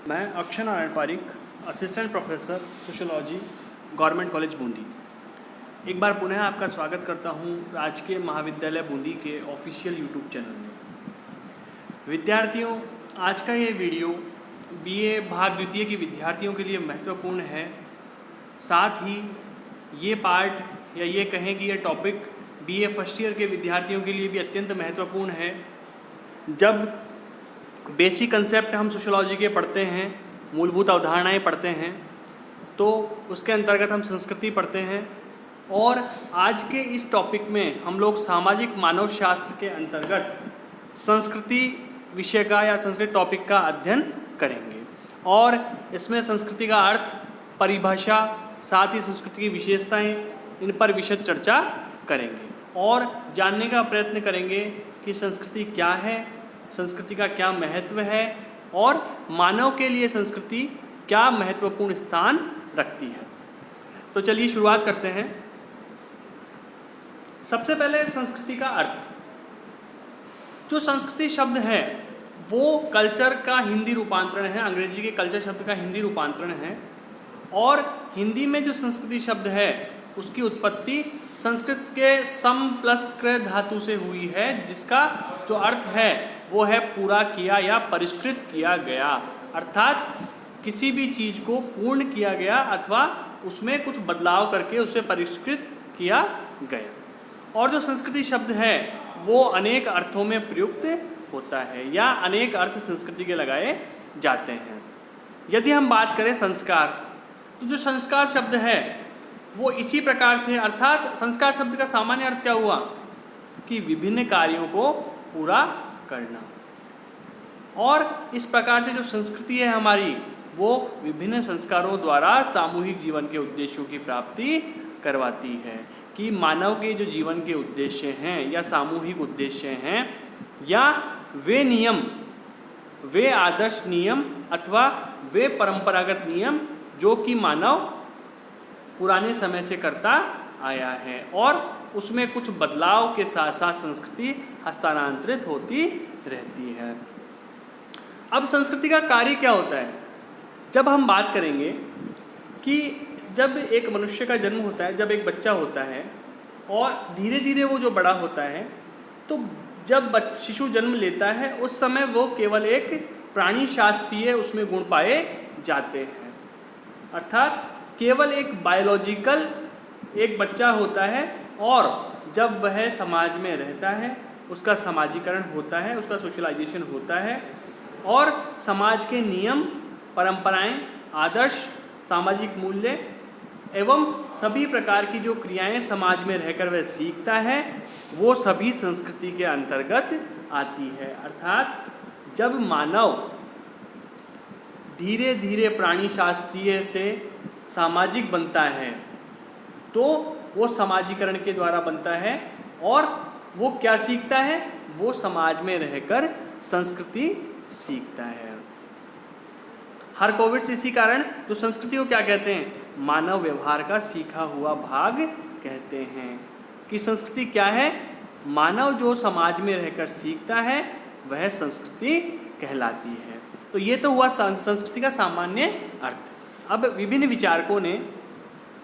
मैं Akshay Narayan Pareek, assistant professor sociology, government college Bundi. एक बार पुनः आपका स्वागत करता हूं राजकीय महाविद्यालय बूंदी के ऑफिशियल यूट्यूब चैनल में। विद्यार्थियों, आज का ये वीडियो बीए भाग द्वितीय के विद्यार्थियों के लिए महत्वपूर्ण है। साथ ही ये पार्ट या ये कहें कि ये टॉपिक बीए फर्स्ट ईयर के विद्यार्थियों के लिए भी अत्यंत महत्वपूर्ण है। जब बेसिक कंसेप्ट हम सोशियोलॉजी के पढ़ते हैं, मूलभूत अवधारणाएं पढ़ते हैं, तो उसके अंतर्गत हम संस्कृति पढ़ते हैं। और आज के इस टॉपिक में हम लोग सामाजिक मानव शास्त्र के अंतर्गत संस्कृति विषय का या संस्कृत टॉपिक का अध्ययन करेंगे। और इसमें संस्कृति का अर्थ, परिभाषा, साथ ही संस्कृति की विशेषताएं, इन पर विशद चर्चा करेंगे और जानने का प्रयत्न करेंगे कि संस्कृति क्या है, संस्कृति का क्या महत्व है और मानव के लिए संस्कृति क्या महत्वपूर्ण स्थान रखती है। तो चलिए शुरुआत करते हैं। सबसे पहले संस्कृति का अर्थ। जो संस्कृति शब्द है वो कल्चर का हिंदी रूपांतरण है, अंग्रेजी के कल्चर शब्द का हिंदी रूपांतरण है। और हिंदी में जो संस्कृति शब्द है उसकी उत्पत्ति संस्कृत के सम प्लस कृ धातु से हुई है, जिसका जो अर्थ है वो है पूरा किया या परिष्कृत किया गया। अर्थात किसी भी चीज़ को पूर्ण किया गया अथवा उसमें कुछ बदलाव करके उसे परिष्कृत किया गया। और जो संस्कृति शब्द है वो अनेक अर्थों में प्रयुक्त होता है या अनेक अर्थ संस्कृति के लगाए जाते हैं। यदि हम बात करें संस्कार, तो जो संस्कार शब्द है वो इसी प्रकार से, अर्थात संस्कार शब्द का सामान्य अर्थ क्या हुआ कि विभिन्न कार्यों को पूरा करना। और इस प्रकार से जो संस्कृति है हमारी वो विभिन्न संस्कारों द्वारा सामूहिक जीवन के उद्देश्यों की प्राप्ति करवाती है। कि मानव के जो जीवन के उद्देश्य हैं या सामूहिक उद्देश्य हैं या वे नियम, वे आदर्श नियम अथवा वे परंपरागत नियम जो कि मानव पुराने समय से करता आया है और उसमें कुछ बदलाव के साथ साथ संस्कृति हस्तांतरित होती रहती है। अब संस्कृति का कार्य क्या होता है? जब हम बात करेंगे कि जब एक मनुष्य का जन्म होता है, जब एक बच्चा होता है और धीरे धीरे वो जो बड़ा होता है, तो जब शिशु जन्म लेता है उस समय वो केवल एक प्राणी शास्त्रीय उसमें गुण पाए जाते हैं। अर्थात केवल एक बायोलॉजिकल एक बच्चा होता है और जब वह समाज में रहता है उसका समाजीकरण होता है, उसका सोशलाइजेशन होता है और समाज के नियम, परंपराएं, आदर्श, सामाजिक मूल्य एवं सभी प्रकार की जो क्रियाएं समाज में रहकर वह सीखता है वो सभी संस्कृति के अंतर्गत आती है। अर्थात जब मानव धीरे धीरे प्राणी शास्त्रीय से सामाजिक बनता है तो वो समाजीकरण के द्वारा बनता है और वो क्या सीखता है? वो समाज में रहकर संस्कृति सीखता है। हर कोविड से इसी कारण जो संस्कृति को क्या कहते हैं? मानव व्यवहार का सीखा हुआ भाग कहते हैं। कि संस्कृति क्या है? मानव जो समाज में रहकर सीखता है वह संस्कृति कहलाती है। तो ये तो हुआ संस्कृति का सामान्य अर्थ। अब विभिन्न विचारकों ने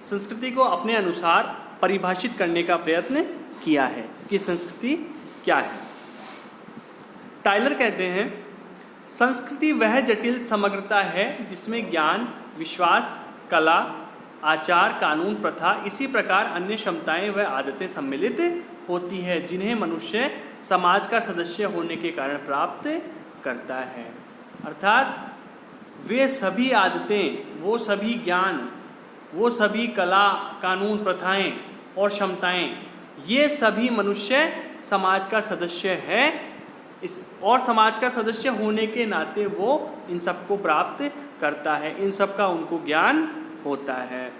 संस्कृति को अपने अनुसार परिभाषित करने का प्रयत्न किया है कि संस्कृति क्या है। टाइलर कहते हैं संस्कृति वह जटिल समग्रता है जिसमें ज्ञान, विश्वास, कला, आचार, कानून, प्रथा, इसी प्रकार अन्य क्षमताएं व आदतें सम्मिलित होती है जिन्हें मनुष्य समाज का सदस्य होने के कारण प्राप्त करता है। अर्थात वे सभी आदतें, वो सभी ज्ञान, वो सभी कला, कानून, प्रथाएं और क्षमताएं, ये सभी मनुष्य समाज का सदस्य है और समाज का सदस्य होने के नाते वो इन सबको प्राप्त करता है, इन सब का उनको ज्ञान होता है।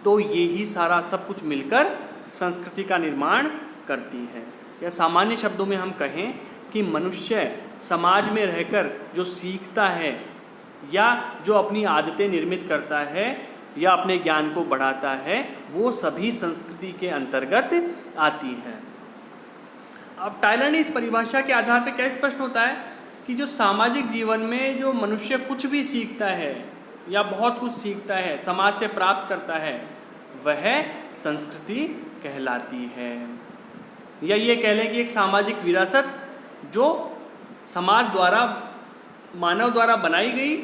तो ये ही सारा सब कुछ मिलकर संस्कृति का निर्माण करती है। या सामान्य शब्दों में हम कहें कि मनुष्य समाज में रहकर जो सीखता है या जो अपनी आदतें निर्मित करता है या अपने ज्ञान को बढ़ाता है वो सभी संस्कृति के अंतर्गत आती है। अब टाइलर ने इस परिभाषा के आधार पर क्या स्पष्ट होता है कि जो सामाजिक जीवन में जो मनुष्य कुछ भी सीखता है या बहुत कुछ सीखता है, समाज से प्राप्त करता है, वह संस्कृति कहलाती है। या ये कह लें कि एक सामाजिक विरासत जो समाज द्वारा, मानव द्वारा बनाई गई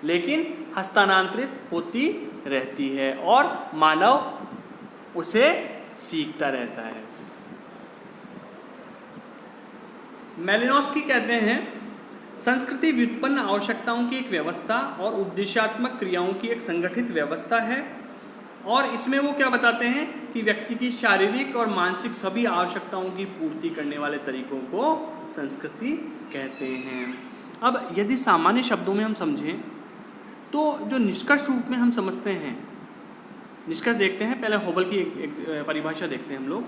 लेकिन हस्तांतरित होती रहती है और मानव उसे सीखता रहता है। मैलिनोव्स्की कहते हैं, संस्कृति व्युत्पन्न आवश्यकताओं की एक व्यवस्था और उद्देश्यात्मक क्रियाओं की एक संगठित व्यवस्था है। और इसमें वो क्या बताते हैं कि व्यक्ति की शारीरिक और मानसिक सभी आवश्यकताओं की पूर्ति करने वाले तरीकों को संस्कृति कहते हैं। अब यदि सामान्य शब्दों में हम समझें तो जो निष्कर्ष रूप में हम समझते हैं, निष्कर्ष देखते हैं, पहले होबल की एक परिभाषा देखते हैं हम लोग।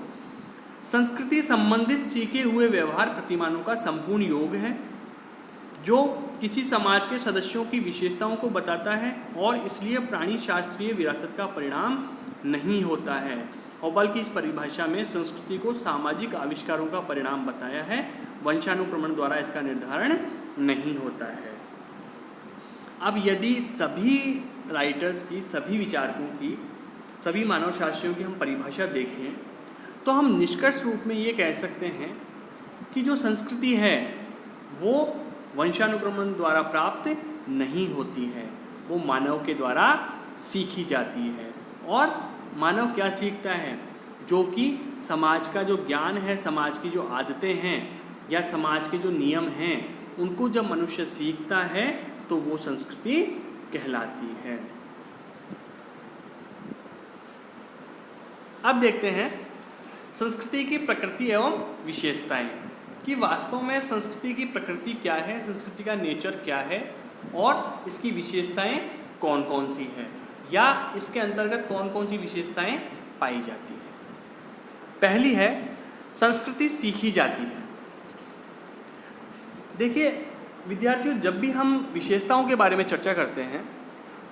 संस्कृति संबंधित सीखे हुए व्यवहार प्रतिमानों का संपूर्ण योग है जो किसी समाज के सदस्यों की विशेषताओं को बताता है और इसलिए प्राणी शास्त्रीय विरासत का परिणाम नहीं होता है। होबल की इस परिभाषा में संस्कृति को सामाजिक आविष्कारों का परिणाम बताया है, वंशानुक्रमण द्वारा इसका निर्धारण नहीं होता है। अब यदि सभी राइटर्स की, सभी विचारकों की, सभी मानव शास्त्रियों की हम परिभाषा देखें तो हम निष्कर्ष रूप में ये कह सकते हैं कि जो संस्कृति है वो वंशानुक्रमण द्वारा प्राप्त नहीं होती है, वो मानव के द्वारा सीखी जाती है। और मानव क्या सीखता है? जो कि समाज का जो ज्ञान है, समाज की जो आदतें हैं या समाज के जो नियम हैं, उनको जब मनुष्य सीखता है तो वो संस्कृति कहलाती है। अब देखते हैं संस्कृति की प्रकृति एवं विशेषताएं, कि वास्तव में संस्कृति की प्रकृति क्या है, संस्कृति का नेचर क्या है और इसकी विशेषताएं कौन कौन सी है, या इसके अंतर्गत कौन कौन सी विशेषताएं पाई जाती है। पहली है, संस्कृति सीखी जाती है। देखिए विद्यार्थियों, जब भी हम विशेषताओं के बारे में चर्चा करते हैं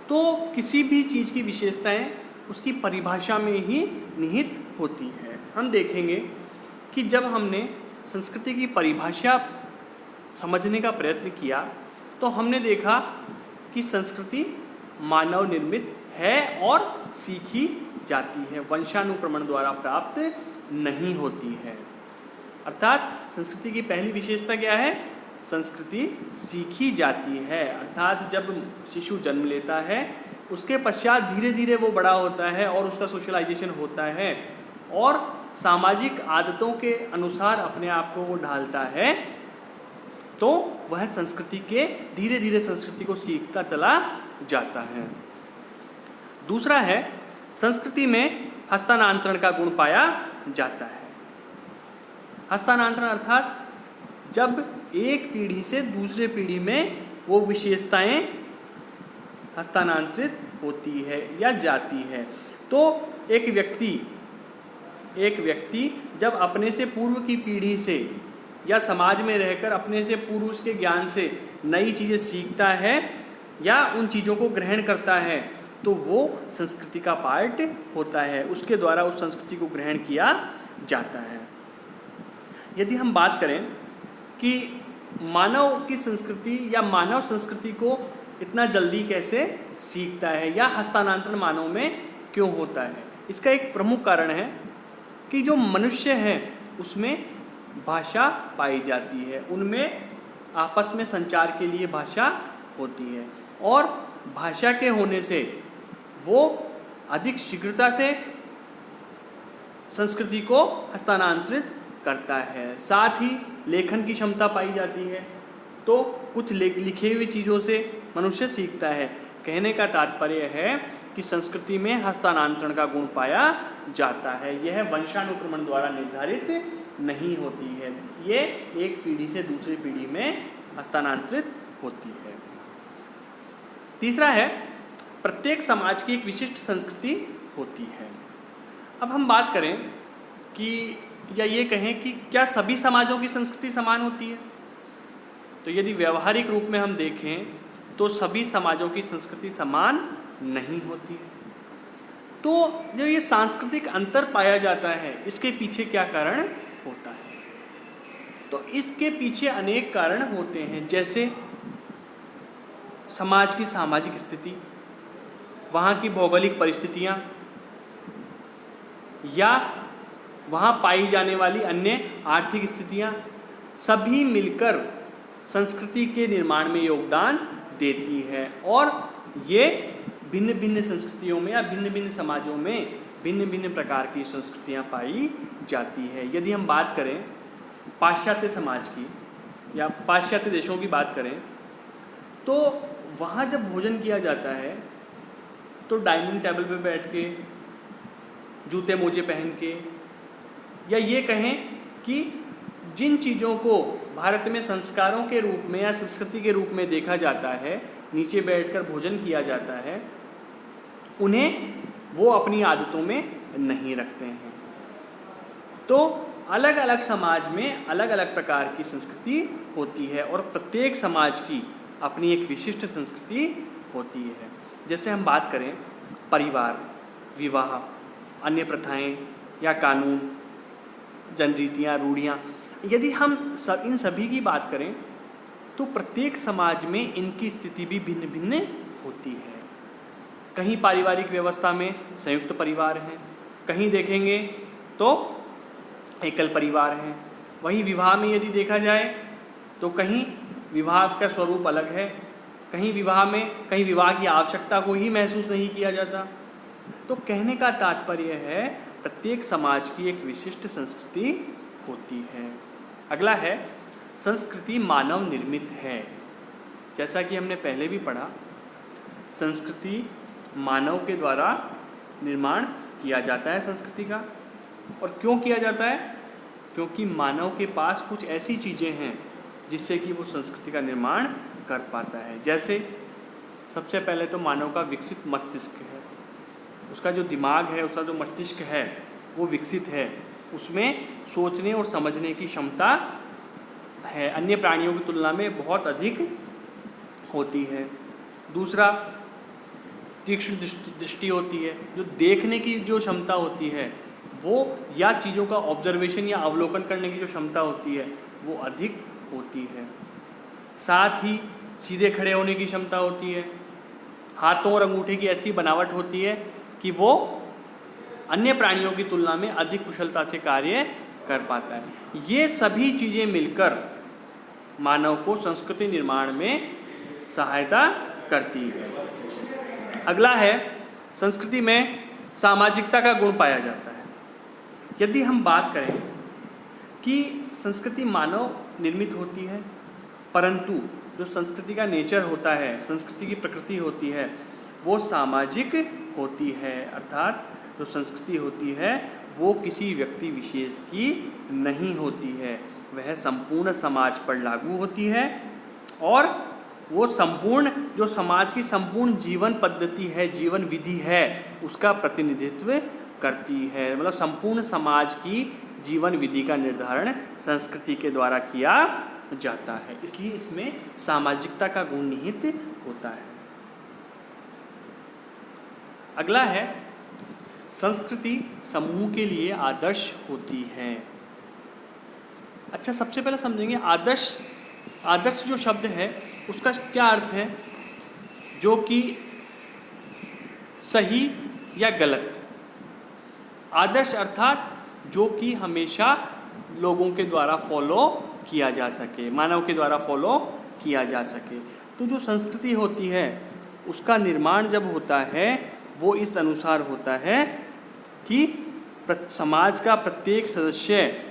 तो किसी भी चीज़ की विशेषताएं उसकी परिभाषा में ही निहित होती है। हम देखेंगे कि जब हमने संस्कृति की परिभाषा समझने का प्रयत्न किया तो हमने देखा कि संस्कृति मानव निर्मित है और सीखी जाती है, वंशानुक्रमण द्वारा प्राप्त नहीं होती है। अर्थात संस्कृति की पहली विशेषता क्या है? संस्कृति सीखी जाती है। अर्थात जब शिशु जन्म लेता है उसके पश्चात धीरे धीरे वो बड़ा होता है और उसका सोशलाइजेशन होता है और सामाजिक आदतों के अनुसार अपने आप को वो ढालता है, तो वह संस्कृति के धीरे धीरे संस्कृति को सीखता चला जाता है। दूसरा है, संस्कृति में हस्तांतरण का गुण पाया जाता है। हस्तांतरण अर्थात जब एक पीढ़ी से दूसरे पीढ़ी में वो विशेषताएं हस्तांतरित होती है या जाती है। तो एक व्यक्ति जब अपने से पूर्व की पीढ़ी से या समाज में रहकर अपने से पूर्व के ज्ञान से नई चीज़ें सीखता है या उन चीज़ों को ग्रहण करता है तो वो संस्कृति का पार्ट होता है, उसके द्वारा उस संस्कृति को ग्रहण किया जाता है। यदि हम बात करें कि मानव की संस्कृति या मानव संस्कृति को इतना जल्दी कैसे सीखता है या हस्तांतरण मानव में क्यों होता है, इसका एक प्रमुख कारण है कि जो मनुष्य है उसमें भाषा पाई जाती है, उनमें आपस में संचार के लिए भाषा होती है और भाषा के होने से वो अधिक शीघ्रता से संस्कृति को हस्तांतरित करता है। साथ ही लेखन की क्षमता पाई जाती है, तो कुछ लिखे हुई चीज़ों से मनुष्य सीखता है। कहने का तात्पर्य है कि संस्कृति में हस्तांतरण का गुण पाया जाता है, यह वंशानुक्रमण द्वारा निर्धारित नहीं होती है, ये एक पीढ़ी से दूसरी पीढ़ी में हस्तांतरित होती है। तीसरा है, प्रत्येक समाज की एक विशिष्ट संस्कृति होती है। अब हम बात करें कि या ये कहें कि क्या सभी समाजों की संस्कृति समान होती है, तो यदि व्यवहारिक रूप में हम देखें तो सभी समाजों की संस्कृति समान नहीं होती है। तो जो ये सांस्कृतिक अंतर पाया जाता है, इसके पीछे क्या कारण होता है? तो इसके पीछे अनेक कारण होते हैं, जैसे समाज की सामाजिक स्थिति, वहाँ की भौगोलिक परिस्थितियाँ, या वहाँ पाई जाने वाली अन्य आर्थिक स्थितियाँ, सभी मिलकर संस्कृति के निर्माण में योगदान देती है। और ये भिन्न भिन्न संस्कृतियों में या भिन्न भिन्न समाजों में भिन्न भिन्न प्रकार की संस्कृतियाँ पाई जाती है। यदि हम बात करें पाश्चात्य समाज की या पाश्चात्य देशों की बात करें, तो वहाँ जब भोजन किया जाता है तो डाइनिंग टेबल पे बैठ के, जूते मोजे पहन के, या ये कहें कि जिन चीज़ों को भारत में संस्कारों के रूप में या संस्कृति के रूप में देखा जाता है, नीचे बैठकर भोजन किया जाता है, उन्हें वो अपनी आदतों में नहीं रखते हैं। तो अलग अलग समाज में अलग अलग प्रकार की संस्कृति होती है और प्रत्येक समाज की अपनी एक विशिष्ट संस्कृति होती है। जैसे हम बात करें परिवार, विवाह, अन्य प्रथाएं या कानून, जनरीतियाँ, रूढ़ियाँ, यदि हम इन सभी की बात करें तो प्रत्येक समाज में इनकी स्थिति भी भिन्न भिन्न होती है। कहीं पारिवारिक व्यवस्था में संयुक्त परिवार हैं, कहीं देखेंगे तो एकल परिवार हैं। वहीं विवाह में यदि देखा जाए तो कहीं विवाह का स्वरूप अलग है, कहीं विवाह की आवश्यकता को ही महसूस नहीं किया जाता। तो कहने का तात्पर्य है प्रत्येक समाज की एक विशिष्ट संस्कृति होती है। अगला है संस्कृति मानव निर्मित है। जैसा कि हमने पहले भी पढ़ा, संस्कृति मानव के द्वारा निर्माण किया जाता है संस्कृति का। और क्यों किया जाता है? क्योंकि मानव के पास कुछ ऐसी चीज़ें हैं जिससे कि वो संस्कृति का निर्माण कर पाता है। जैसे सबसे पहले तो मानव का विकसित मस्तिष्क है, उसका जो दिमाग है, उसका जो मस्तिष्क है वो विकसित है, उसमें सोचने और समझने की क्षमता है, अन्य प्राणियों की तुलना में बहुत अधिक होती है। दूसरा, तीक्ष्ण दृष्टि होती है, जो देखने की जो क्षमता होती है वो, या चीज़ों का ऑब्जर्वेशन या अवलोकन करने की जो क्षमता होती है वो अधिक होती है। साथ ही सीधे खड़े होने की क्षमता होती है, हाथों और अंगूठे की ऐसी बनावट होती है कि वो अन्य प्राणियों की तुलना में अधिक कुशलता से कार्य कर पाता है। ये सभी चीज़ें मिलकर मानव को संस्कृति निर्माण में सहायता करती है। अगला है संस्कृति में सामाजिकता का गुण पाया जाता है। यदि हम बात करें कि संस्कृति मानव निर्मित होती है, परंतु जो संस्कृति का नेचर होता है, संस्कृति की प्रकृति होती है, वो सामाजिक होती है। अर्थात जो संस्कृति होती है वो किसी व्यक्ति विशेष की नहीं होती है, वह संपूर्ण समाज पर लागू होती है और वो संपूर्ण जो समाज की संपूर्ण जीवन पद्धति है, जीवन विधि है, उसका प्रतिनिधित्व करती है। मतलब संपूर्ण समाज की जीवन विधि का निर्धारण संस्कृति के द्वारा किया जाता है, इसलिए इसमें सामाजिकता का गुण निहित होता है। अगला है संस्कृति समूह के लिए आदर्श होती है। अच्छा, सबसे पहले समझेंगे आदर्श। आदर्श जो शब्द है उसका क्या अर्थ है? जो कि सही या गलत। आदर्श अर्थात जो कि हमेशा लोगों के द्वारा फॉलो किया जा सके, मानव के द्वारा फॉलो किया जा सके। तो जो संस्कृति होती है उसका निर्माण जब होता है वो इस अनुसार होता है कि समाज का प्रत्येक सदस्य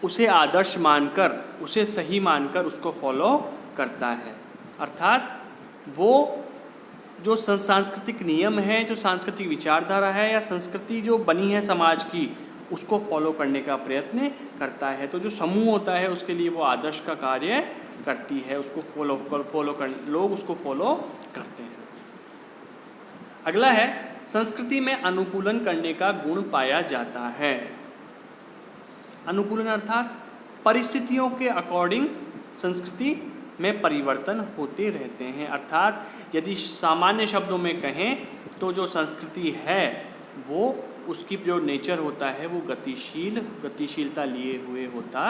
उसे आदर्श मानकर, उसे सही मानकर उसको फॉलो करता है। अर्थात वो जो सांस्कृतिक नियम है, जो सांस्कृतिक विचारधारा है या संस्कृति जो बनी है समाज की, उसको फॉलो करने का प्रयत्न करता है। तो जो समूह होता है उसके लिए वो आदर्श का कार्य करती है, उसको लोग उसको फॉलो करते हैं। अगला है संस्कृति में अनुकूलन करने का गुण पाया जाता है। अनुकूलन अर्थात परिस्थितियों के अकॉर्डिंग संस्कृति में परिवर्तन होते रहते हैं। अर्थात यदि सामान्य शब्दों में कहें तो जो संस्कृति है वो, उसकी जो नेचर होता है वो गतिशीलता लिए हुए होता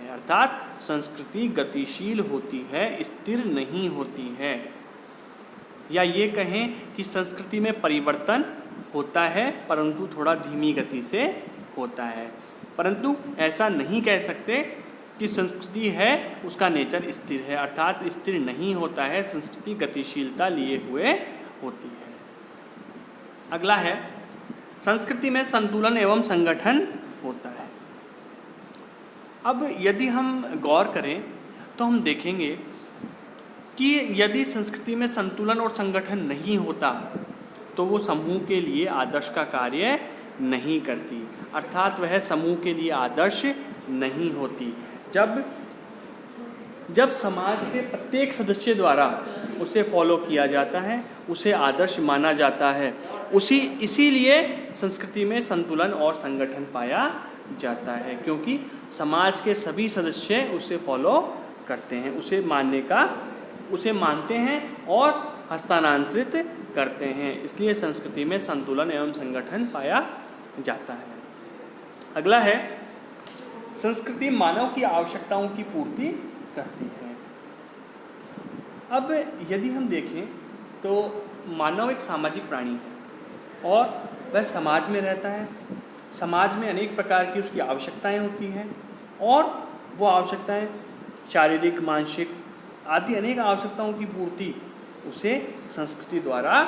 है। अर्थात संस्कृति गतिशील होती है, स्थिर नहीं होती है। या ये कहें कि संस्कृति में परिवर्तन होता है परंतु थोड़ा धीमी गति से होता है। परंतु ऐसा नहीं कह सकते कि संस्कृति है उसका नेचर स्थिर है, अर्थात स्थिर नहीं होता है, संस्कृति गतिशीलता लिए हुए होती है। अगला है, संस्कृति में संतुलन एवं संगठन होता है। अब यदि हम गौर करें तो हम देखेंगे कि यदि संस्कृति में संतुलन और संगठन नहीं होता तो वो समूह के लिए आदर्श का कार्य नहीं करती, अर्थात वह समूह के लिए आदर्श नहीं होती। जब समाज के प्रत्येक सदस्य द्वारा उसे फॉलो किया जाता है, उसे आदर्श माना जाता है, इसीलिए संस्कृति में संतुलन और संगठन पाया जाता है, क्योंकि समाज के सभी सदस्य उसे फॉलो करते हैं, उसे मानते हैं और हस्तांतरित करते हैं, इसलिए संस्कृति में संतुलन एवं संगठन पाया जाता है। अगला है, संस्कृति मानव की आवश्यकताओं की पूर्ति करती है। अब यदि हम देखें तो मानव एक सामाजिक प्राणी है और वह समाज में रहता है। समाज में अनेक प्रकार की उसकी आवश्यकताएं होती हैं और वो आवश्यकताएं शारीरिक, मानसिक आदि अनेक आवश्यकताओं की पूर्ति उसे संस्कृति द्वारा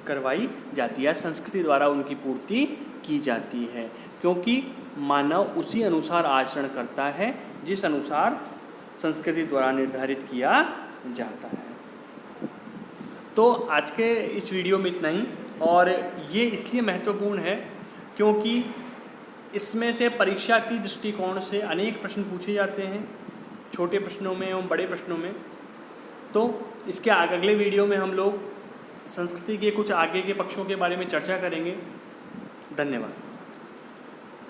करवाई जाती है, संस्कृति द्वारा उनकी पूर्ति की जाती है, क्योंकि मानव उसी अनुसार आचरण करता है जिस अनुसार संस्कृति द्वारा निर्धारित किया जाता है। तो आज के इस वीडियो में इतना ही, और ये इसलिए महत्वपूर्ण है क्योंकि इसमें से परीक्षा की दृष्टिकोण से अनेक प्रश्न पूछे जाते हैं, छोटे प्रश्नों में एवं बड़े प्रश्नों में। तो इसके अगले वीडियो में हम लोग संस्कृति के कुछ आगे के पक्षों के बारे में चर्चा करेंगे। धन्यवाद।